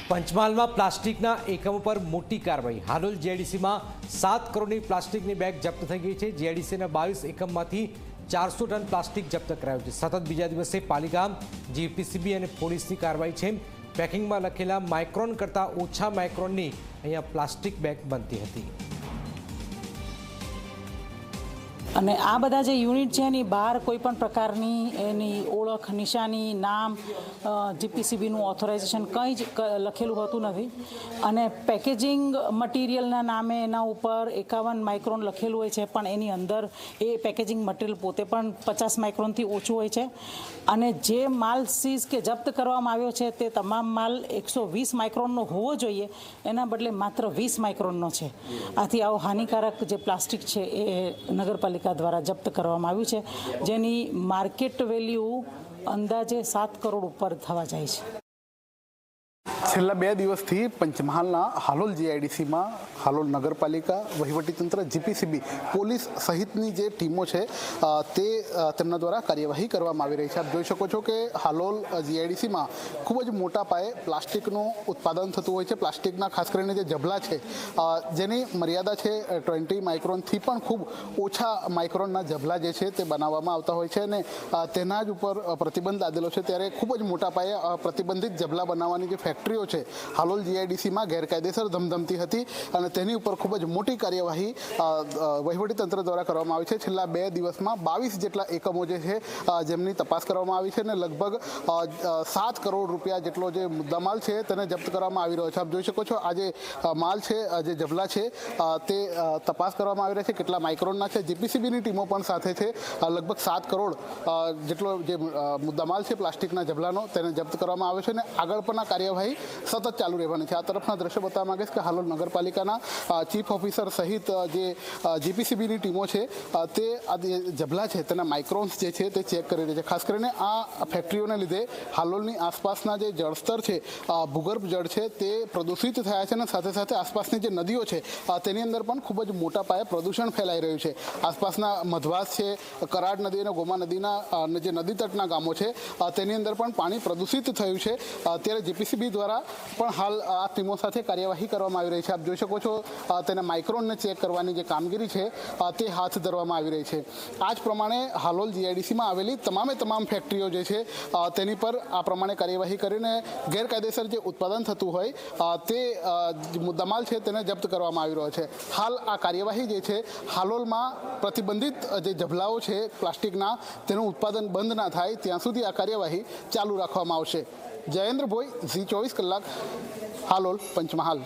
પંચમહાલમાં પ્લાસ્ટિકના એકમો પર મોટી કાર્યવાહી। હાલોલ જીઆઈડીસીમાં 7 કરોડની પ્લાસ્ટિકની બેગ જપ્ત થઈ ગઈ છે। જીઆઈડીસીના 22 એકમમાંથી 400 ટન પ્લાસ્ટિક જપ્ત કરાયું છે। સતત બીજા દિવસે પાલિકા, જીપીસીબી અને પોલીસની કાર્યવાહી છે। પેકિંગમાં લખેલા માઇક્રોન કરતાં ઓછા માઇક્રોનની અહીંયા પ્લાસ્ટિક બેગ બનતી હતી। અને આ બધા જે યુનિટ છે એની બહાર કોઈ પણ પ્રકારની એની ઓળખ, નિશાની, નામ, જીપીસીબીનું ઓથોરાઇઝેશન કંઈ જ લખેલું હોતું નથી। અને પેકેજિંગ મટીરિયલના નામે એના ઉપર 51 માઇક્રોન લખેલું હોય છે, પણ એની અંદર એ પેકેજિંગ મટીરિયલ પોતે પણ 50 માઇક્રોનથી ઓછું હોય છે। અને જે માલ સીઝ કે જપ્ત કરવામાં આવ્યો છે તે તમામ માલ 120 માઇક્રોનનો હોવો જોઈએ, એના બદલે માત્ર 20 માઇક્રોનનો છે। આથી આવો હાનિકારક જે પ્લાસ્ટિક છે એ નગરપાલિકા દ્વારા જપ્ત કરવામાં આવ્યું છે, જેની માર્કેટ વેલ્યુ અંદાજે 7 કરોડ ઉપર થવા જાય છે। છેલ્લા 2 દિવસથી પંચમહાલના હાલોલ જીઆઈડીસીમાં હાલોલ નગરપાલિકા, વહીવટીતંત્ર, જીપીસીબી, પોલીસ સહિતની જે ટીમો છે તે તેમના દ્વારા કાર્યવાહી કરવામાં આવી રહી છે। આપ જોઈ શકો છો કે હાલોલ જીઆઈડીસીમાં ખૂબ જ મોટા પાયે પ્લાસ્ટિકનું ઉત્પાદન થતું હોય છે। પ્લાસ્ટિકના ખાસ કરીને જે જબલા છે જેની મર્યાદા છે 20 માઇક્રોનથી પણ ખૂબ ઓછા માઇક્રોનના જબલા જે છે તે બનાવવામાં આવતા હોય છે અને તેના જ ઉપર પ્રતિબંધ લાદેલો છે। ત્યારે ખૂબ જ મોટા પાયે પ્રતિબંધિત જબલા બનાવવાની જે ફેક્ટરીઓ છે હાલોલ જીઆઈડીસીમાં ગેરકાયદેસર ધમધમતી હતી અને તેની ઉપર ખૂબ જ મોટી કાર્યવાહી વહીવટીતંત્ર દ્વારા કરવામાં આવી છે। છેલ્લા 2 દિવસમાં 22 જેટલા એકમો જે છે જેમની તપાસ કરવામાં આવી છે અને લગભગ 7 કરોડ રૂપિયા જેટલો જે મુદ્દામાલ છે તેને જપ્ત કરવામાં આવી રહ્યો છે। આપ જોઈ શકો છો આ જે માલ છે, જે જબલા છે તે તપાસ કરવામાં આવી રહ્યા છે, કેટલા માઇક્રોનના છે। જીપીસીબીની ટીમો પણ સાથે છે। લગભગ 7 કરોડ જેટલો જે મુદ્દામાલ છે પ્લાસ્ટિકના જબલાનો તેને જપ્ત કરવામાં આવ્યો છે અને આગળ પણના કાર્યવાહી સતત ચાલુ રહેવાની છે। આ તરફના દ્રશ્યો બતાવવા માંગીશ કે હાલોલ નગરપાલિકાના ચીફ ઓફિસર સહિત જે જીપીસીબીની ટીમો છે તે આ જે જબલા છે તેના માઇક્રોન્સ જે છે તે ચેક કરી રહી છે। ખાસ કરીને આ ફેક્ટરીઓને લીધે હાલોલની આસપાસના જે જળસ્તર છે, ભૂગર્ભ જળ છે તે પ્રદૂષિત થયા છે અને સાથે સાથે આસપાસની જે નદીઓ છે તેની અંદર પણ ખૂબ જ મોટા પાયે પ્રદૂષણ ફેલાઈ રહ્યું છે। આસપાસના મધવાસ છે, કરાડ નદી અને ગોમા નદીના જે નદી તટના ગામો છે તેની અંદર પણ પાણી પ્રદૂષિત થયું છે। ત્યારે જીપીસીબી દ્વારા પણ હાલ આ ટીમો સાથે કાર્યવાહી કરવામાં આવી રહી છે। આપ જોઈ શકો છો તેના માઇક્રોનને ચેક કરવાની જે કામગીરી છે તે હાથ ધરવામાં આવી રહી છે। આ જ પ્રમાણે હાલોલ જીઆઈડીસીમાં આવેલી તમામ ફેક્ટરીઓ જે છે તેની પર આ પ્રમાણે કાર્યવાહી કરીને ગેરકાયદેસર જે ઉત્પાદન થતું હોય તે મુદ્દામાલ છે તેને જપ્ત કરવામાં આવી રહ્યો છે। હાલ આ કાર્યવાહી જે છે હાલોલમાં પ્રતિબંધિત જે જબલાઓ છે પ્લાસ્ટિકના તેનું ઉત્પાદન બંધ ના થાય ત્યાં સુધી આ કાર્યવાહી ચાલુ રાખવામાં આવશે। જયેન્દ્ર ભોઈ, ઝી 24 કલાક, હાલોલ, પંચમહાલ।